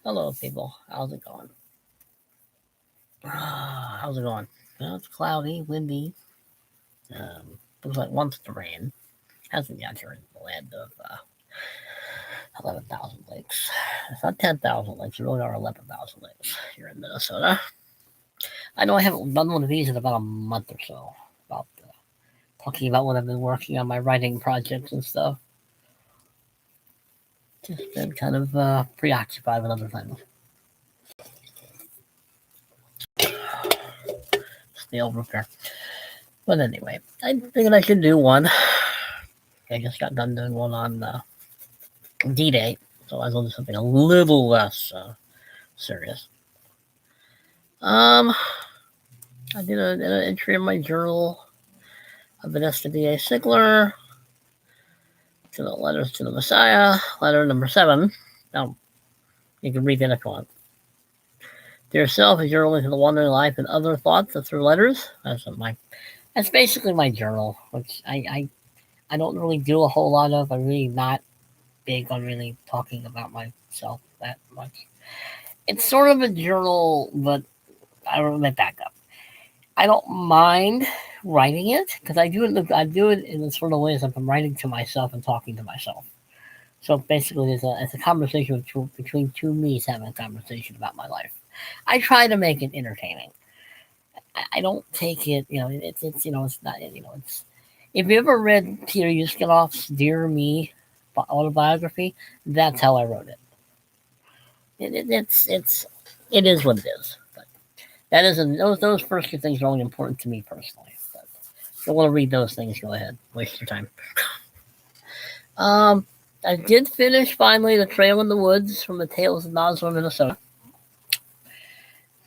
Hello, people. How's it going? How's it going? Well, it's cloudy, windy. Looks like wants to rain. Hasn't yet here in the land of 11,000 lakes. It's not 10,000 lakes. There really are 11,000 lakes here in Minnesota. I know I haven't done one of these in about a month or so. About talking about when I've been working on my writing projects and stuff. Just been kind of preoccupied with other things. Stay over here. But anyway, I figured I should do one. I just got done doing one on D-Day, so I was going to do something a little less serious. I did an entry in my journal of an SWA Sigler to the Letters to the Messiah, letter number 7. Now, you can read that if you want. Dear self, a journal into the wandering life and other thoughts through letters. That's basically my journal, which I don't really do a whole lot of. I'm really not big on really talking about myself that much. It's sort of a journal, but I don't let that go. I don't mind writing it because I do it in the sort of ways like I'm writing to myself and talking to myself. So basically, it's a conversation between two me's having a conversation about my life. I try to make it entertaining. I don't take it, it's not, it's. If you ever read Peter Ustinof's "Dear Me" autobiography, that's how I wrote it. It is what it is. But that isn't those first two things are only important to me personally. But if you want to read those things, go ahead. Waste your time. I did finish finally The Trail in the Woods from the Tales of Noswell, Minnesota.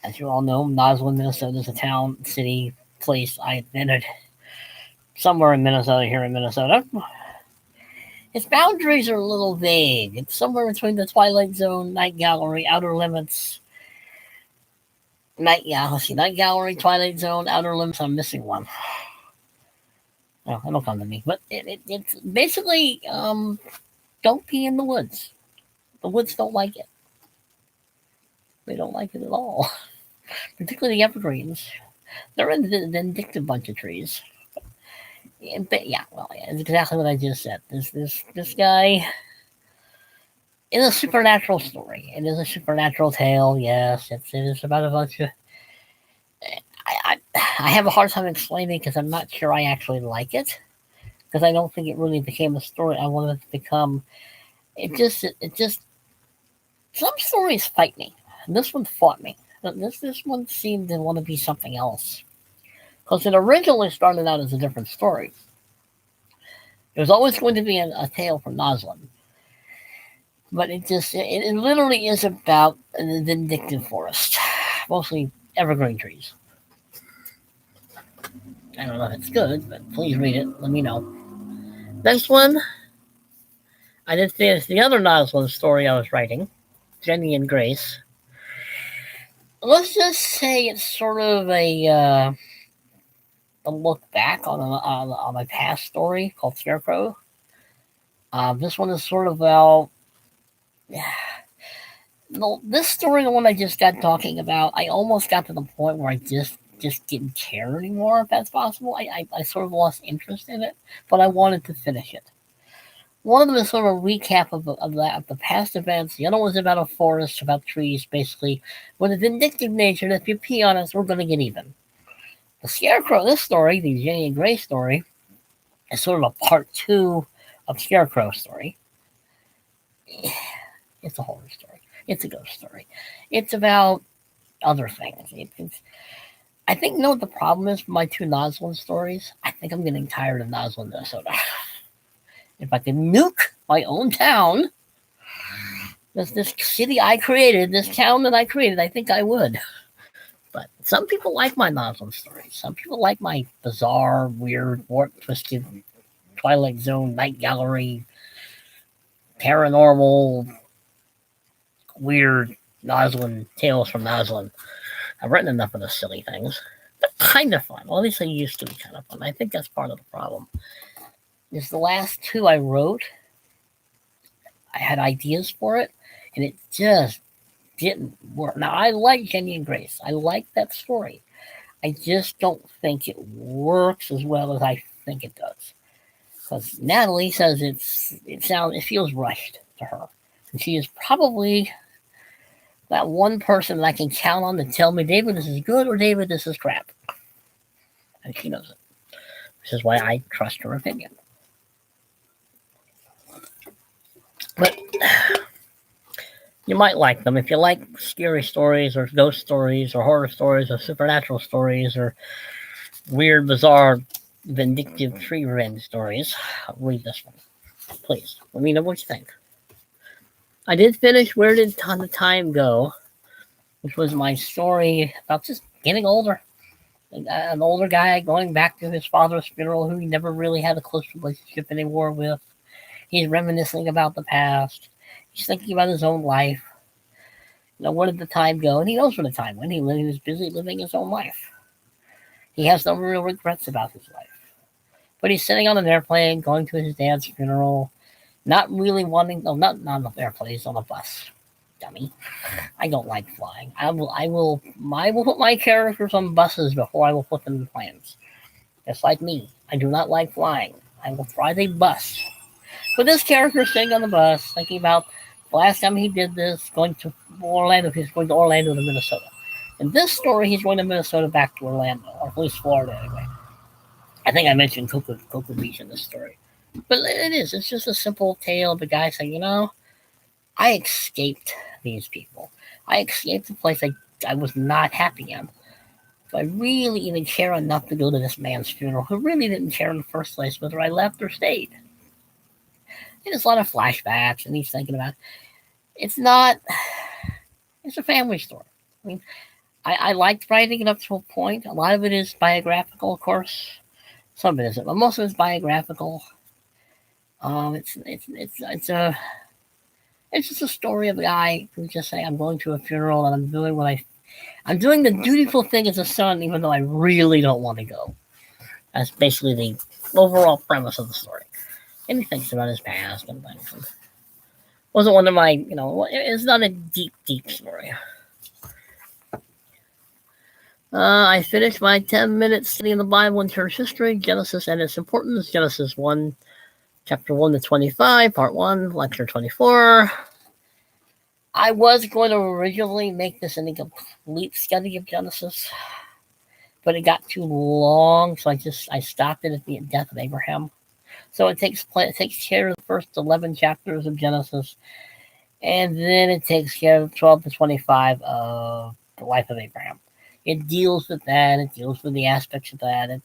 As you all know, Noswell, Minnesota is a town, city, place I invented somewhere in Minnesota, here in Minnesota. Its boundaries are a little vague. It's somewhere between the Twilight Zone, Night Gallery, Outer Limits. Night Gallery, Twilight Zone, Outer Limits. I'm missing one. Well, it'll come to me. But it's basically don't be in the woods. The woods don't like it. They don't like it at all. Particularly the evergreens. They're a vindictive bunch of trees. But yeah, it's exactly what I just said. This guy is a supernatural story. It is a supernatural tale. Yes, it is about a bunch of. I have a hard time explaining because I'm not sure I actually like it because I don't think it really became a story I wanted it to become. It just some stories fight me. This one fought me. This one seemed to want to be something else because it originally started out as a different story. It was always going to be a tale from Noswell, but it literally is about the vindictive forest, mostly evergreen trees. I don't know if it's good, but please read it. Let me know. Next one, I did finish the other Noswell story I was writing, Jenny and Grace. Let's just say it's sort of a look back on my past story called Scarecrow. This one is sort of about. No, this story, the one I just got talking about, I almost got to the point where I just didn't care anymore, if that's possible. I sort of lost interest in it, but I wanted to finish it. One of them is sort of a recap of the past events. The other one's about a forest, about trees, basically, with a vindictive nature that if you pee on us, we're going to get even. The Scarecrow, this story, the Jenny and Grace story, is sort of a part 2 of Scarecrow's story. It's a horror story. It's a ghost story. It's about other things. I think what the problem is for my 2 Noswell stories. I think I'm getting tired of Noswell, Minnesota. If I could nuke my own town, this city I created, this town that I created, I think I would. But some people like my Noswell stories. Some people like my bizarre, weird, warped, twisted Twilight Zone, Night Gallery, paranormal, weird Noswell tales from Noswell. I've written enough of the silly things. They're kind of fun. Well, at least they used to be kind of fun. I think that's part of the problem. Is the last 2 I wrote, I had ideas for it, and it just didn't work. Now, I like Jenny and Grace. I like that story. I just don't think it works as well as I think it does. Because Natalie says it feels rushed to her. And she is probably that one person that I can count on to tell me, David, this is good, or David, this is crap. And she knows it. Which is why I trust her opinion. But you might like them. If you like scary stories or ghost stories or horror stories or supernatural stories or weird, bizarre, vindictive tree rend stories, read this one. Please, let me know what you think. I did finish Where Did the Time Go, which was my story about just getting older. An older guy going back to his father's funeral who he never really had a close relationship anymore with. He's reminiscing about the past. He's thinking about his own life. Where did the time go? And he knows where the time went. He was busy living his own life. He has no real regrets about his life. But he's sitting on an airplane, going to his dad's funeral, not really wanting, no, not on the airplane, he's on a bus. Dummy. I don't like flying. I will put my characters on buses before I will put them in planes. Just like me. I do not like flying. I will fly the bus. But this character is sitting on the bus, thinking about the last time he did this, going to Orlando. He's going to Orlando to Minnesota. In this story, he's going to Minnesota back to Orlando, or at least Florida anyway. I think I mentioned Cocoa Beach in this story. But it's just a simple tale of a guy saying, I escaped these people. I escaped a place I was not happy in. So I really even care enough to go to this man's funeral, who really didn't care in the first place whether I left or stayed. And there's a lot of flashbacks, and he's thinking about it's a family story. I mean, I liked writing it up to a point. A lot of it is biographical, of course. Some of it isn't, but most of it's biographical. It's just a story of a guy who's just saying, I'm going to a funeral and I'm doing the dutiful thing as a son, even though I really don't want to go. That's basically the overall premise of the story. And he thinks about his past and things. And wasn't one of my, it's not a deep, deep story. I finished my 10-minute study in the Bible and church history, Genesis and its importance, Genesis 1, chapter 1 to 25, part 1, lecture 24. I was going to originally make this an incomplete study of Genesis, but it got too long, so I stopped it at the death of Abraham. So it takes care of the first 11 chapters of Genesis, and then it takes care of 12 to 25 of the life of Abraham. It deals with that. It deals with the aspects of that.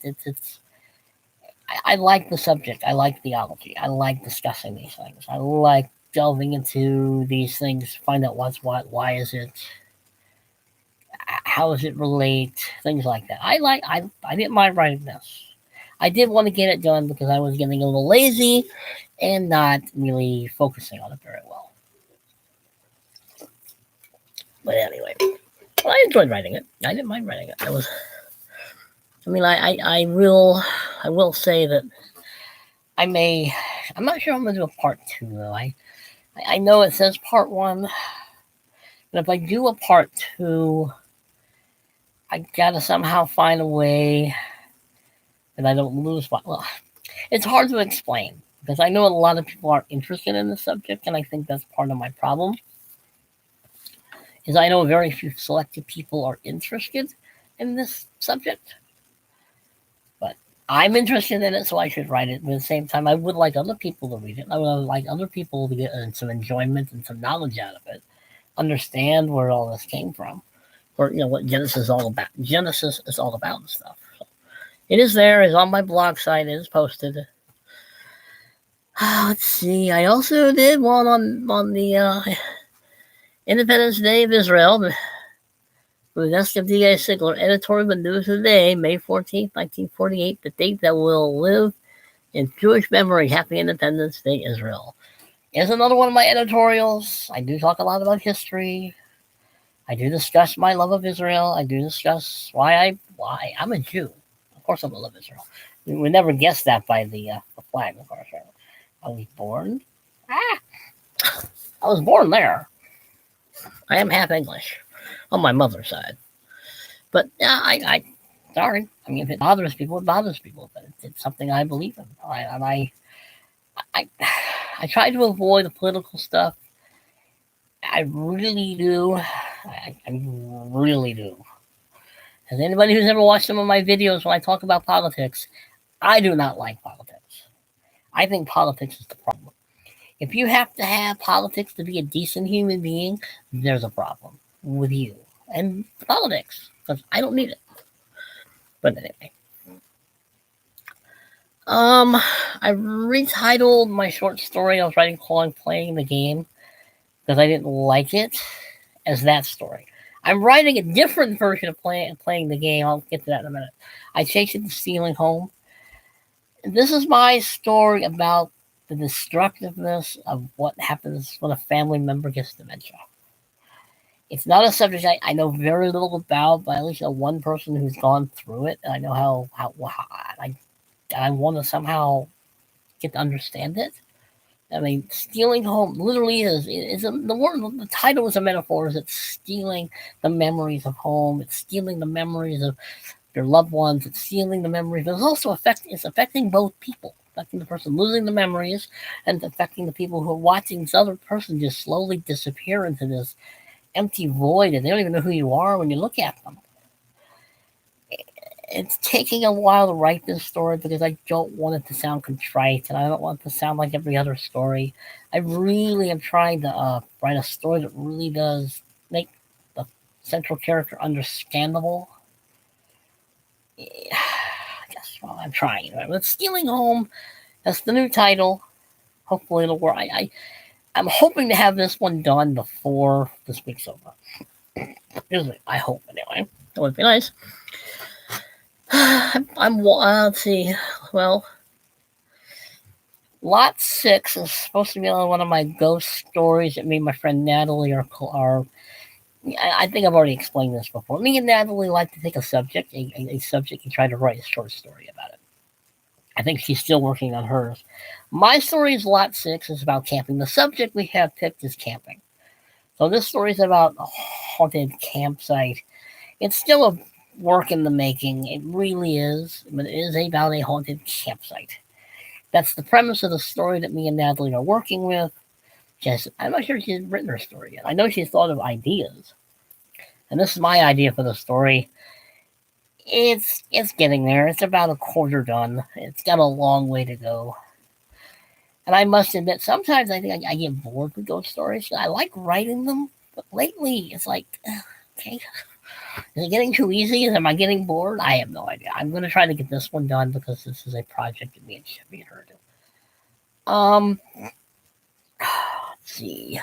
I like the subject. I like theology. I like discussing these things. I like delving into these things, find out what's what, why is it, how does it relate, things like that. I didn't mind writing this. I did want to get it done because I was getting a little lazy and not really focusing on it very well. But anyway, I enjoyed writing it. I didn't mind writing it. I will say that I'm not sure I'm going to do a part 2 though. I know it says part 1, but if I do a part 2, I gotta somehow find a way that I don't lose my. Well, it's hard to explain because I know a lot of people aren't interested in the subject, and I think that's part of my problem. Is I know very few selected people are interested in this subject, but I'm interested in it, so I should write it. But at the same time, I would like other people to read it. I would like other people to get some enjoyment and some knowledge out of it, understand where all this came from, or what Genesis is all about. Genesis is all about and stuff. So it is there. It's on my blog site. It is posted. Let's see. I also did one on the Independence Day of Israel. With SWDA Sigler, editorial of the News of the Day, May 14th, 1948, the date that will live in Jewish memory. Happy Independence Day, Israel. Is another one of my editorials. I do talk a lot about history. I do discuss my love of Israel. I do discuss why I'm a Jew. Of course, I'm a love Israel. We would never guess that by the flag, of course. I was born. I was born there. I am half English on my mother's side. But yeah, sorry. I mean, if it bothers people, it bothers people. But it's something I believe in. I, I try to avoid the political stuff. I really do. I really do. As anybody who's ever watched some of my videos when I talk about politics, I do not like politics. I think politics is the problem. If you have to have politics to be a decent human being, there's a problem with you and politics because I don't need it. But anyway, I retitled my short story I was writing called "Playing the Game" because I didn't like it as that story. I'm writing a different version of playing the game. I'll get to that in a minute. I changed it to "Stealing Home." This is my story about the destructiveness of what happens when a family member gets dementia. It's not a subject I know very little about, but at least know one person who's gone through it, and I know how I want to somehow get to understand it. I mean, stealing home literally the word. The title is a metaphor. Is it's stealing the memories of home? It's stealing the memories of your loved ones. It's stealing the memories. But it's affecting both people. Affecting the person losing the memories, and affecting the people who are watching this other person just slowly disappear into this empty void, and they don't even know who you are when you look at them. It's taking a while to write this story because I don't want it to sound contrite and I don't want it to sound like every other story. I really am trying to write a story that really does make the central character understandable. I guess I'm trying. Right? But Stealing Home, that's the new title. Hopefully it'll work. I'm hoping to have this one done before this week's over. I hope anyway. That would be nice. Let's see. Well, Lot 6 is supposed to be one of my ghost stories that me and my friend Natalie are. I think I've already explained this before. Me and Natalie like to take a subject, a subject, and try to write a short story about it. I think she's still working on hers. My story is Lot 6. It's about camping. The subject we have picked is camping. So this story is about a haunted campsite. It's still a work in the making. It really is. But it is about a haunted campsite. That's the premise of the story that me and Natalie are working with. I'm not sure she's written her story yet. I know she's thought of ideas. And this is my idea for the story. It's getting there. It's about a quarter done. It's got a long way to go. And I must admit, sometimes I think I get bored with ghost stories. I like writing them, but lately it's like, okay, is it getting too easy? Am I getting bored? I have no idea. I'm going to try to get this one done because this is a project that me and Chevy and her do. Let's see.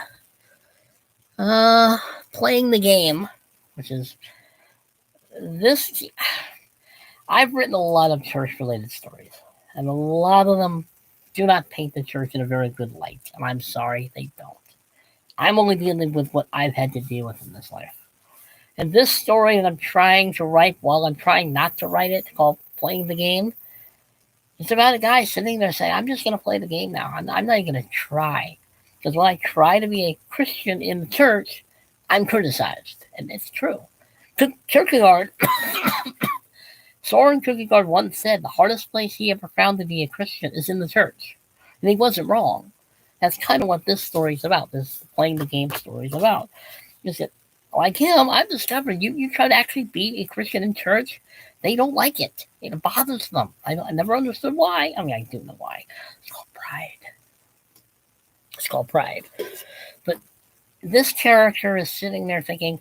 Playing the Game, which is this. I've written a lot of church-related stories, and a lot of them do not paint the church in a very good light, and I'm sorry they don't. I'm only dealing with what I've had to deal with in this life. And this story that I'm trying to write while I'm trying not to write it, called Playing the Game, it's about a guy sitting there saying, I'm just going to play the game now. I'm not even going to try. Because when I try to be a Christian in the church, I'm criticized. And it's true. Kierkegaard, Soren Kierkegaard once said the hardest place he ever found to be a Christian is in the church. And he wasn't wrong. That's kind of what this story is about. This Playing the Game story is about. Is that, like him, I've discovered you try to actually be a Christian in church, they don't like it. It bothers them. I never understood why. I mean, I do know why. It's called pride. It's called pride. But this character is sitting there thinking,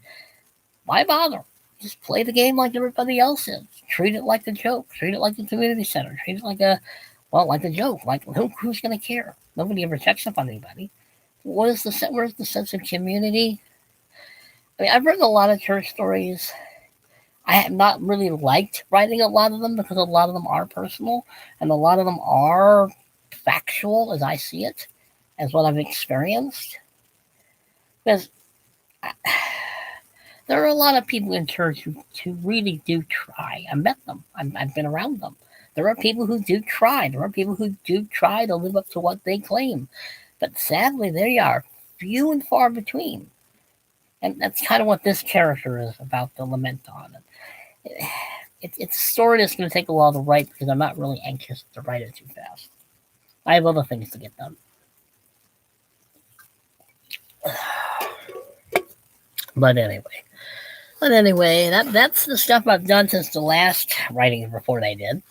why bother? Just play the game like everybody else is. Treat it like a joke. Treat it like the community center. Treat it like a joke. Like who's going to care? Nobody ever checks up on anybody. Where's the sense of community? I mean, I've written a lot of church stories. I have not really liked writing a lot of them because a lot of them are personal and a lot of them are factual as I see it, as what I've experienced. Because there are a lot of people in church who really do try. I met them. I've been around them. There are people who do try. There are people who do try to live up to what they claim. But sadly, they are few and far between. And that's kind of what this character is about the Lament on. It's a story that's going to take a while to write because I'm not really anxious to write it too fast. I have other things to get done. But anyway, that's the stuff I've done since the last writing report I did.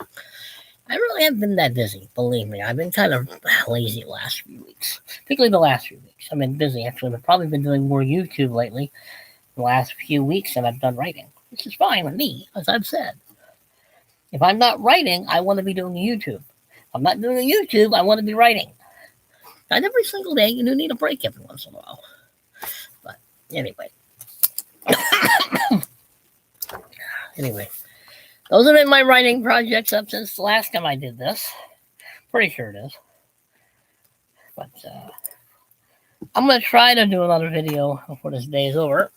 I really haven't been that busy, believe me. I've been kind of lazy the last few weeks, particularly the last few weeks. I've been busy, actually. I've probably been doing more YouTube lately the last few weeks than I've done writing, which is fine with me, as I've said. If I'm not writing, I want to be doing YouTube. If I'm not doing YouTube, I want to be writing. Not every single day. You do need a break every once in a while. But anyway. Anyway. Those have been my writing projects up since the last time I did this. Pretty sure it is. But I'm going to try to do another video before this day is over.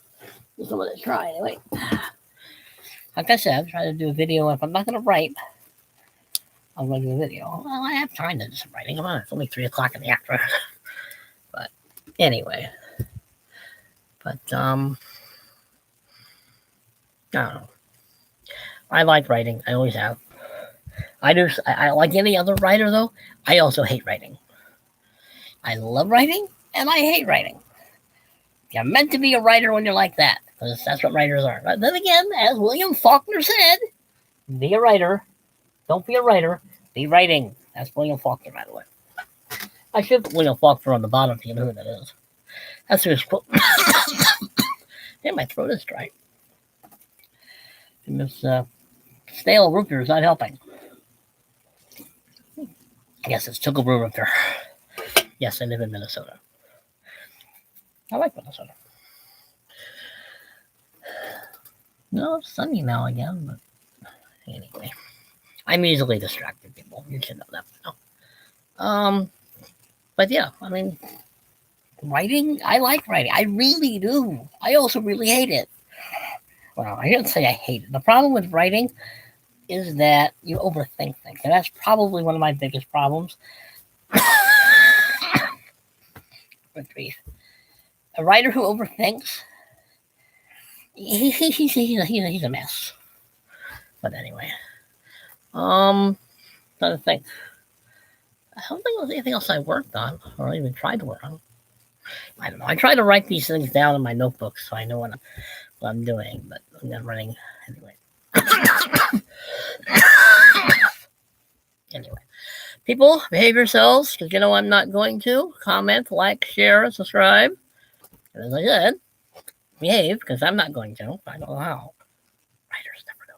Just I'm going to try anyway. Like I said, try to do a video. If I'm not going to write, I'm going to do a video. Well, I have time to do some writing. Come on, it's only 3 o'clock in the afternoon. But anyway. But, I don't know. I like writing. I always have. I like any other writer, though. I also hate writing. I love writing, and I hate writing. You're meant to be a writer when you're like that, because that's what writers are. But then again, as William Faulkner said, be a writer. Don't be a writer. Be writing. That's William Faulkner, by the way. I should put William Faulkner on the bottom if you know who that is. That's his quote. Yeah, my throat is dry. And this stale root beer is not helping. I guess it's Tuckle Brew root beer. Yes, I live in Minnesota. I like Minnesota. No, it's sunny now again, but anyway. I'm easily distracted, people. You should know that now. But yeah, I mean, writing, I like writing. I really do. I also really hate it. Well, I shouldn't say I hate it. The problem with writing is that you overthink things. And that's probably one of my biggest problems. A writer who overthinks, he's a mess. But anyway. Trying to think. I don't think there was anything else I worked on or even tried to work on. I don't know. I try to write these things down in my notebook so I know what I'm doing, but I'm not running anyway. Anyway, people, behave yourselves, because you know I'm not going to. Comment, like, share, subscribe. And as I said, behave, because I'm not going to. I don't know how. Writers never know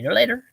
how. Later.